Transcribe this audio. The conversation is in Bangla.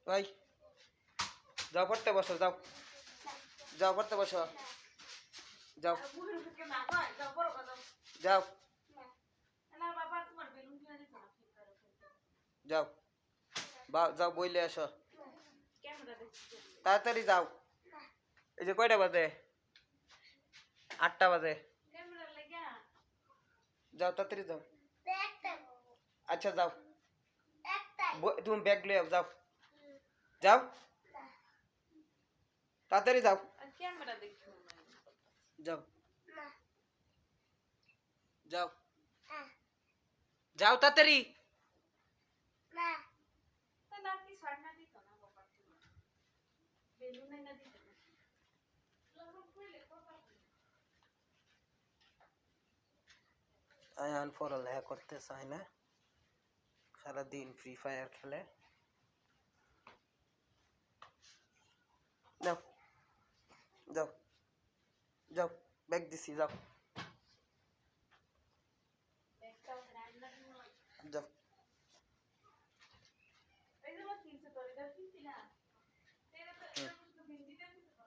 ওই যাও পড়তে বসো যাও যাও পড়তে বসো যাও যাও যাও যাও বইলে আসো তাড়াতাড়ি যাও এই যে কয়টা বাজে 8টা বাজে যাও তাড়াতাড়ি যাও আচ্ছা যাও তুমি ব্যাগ লয়ে যাও যাও তাড়াতাড়ি যাও যাও যাও যাও তাড়াতাড়ি আয়ান পড়ালেখা করতে চায় না সারাদিন ফ্রি ফায়ার খেলে যাও যাও যাও ব্যাগ দিছি যাও যাও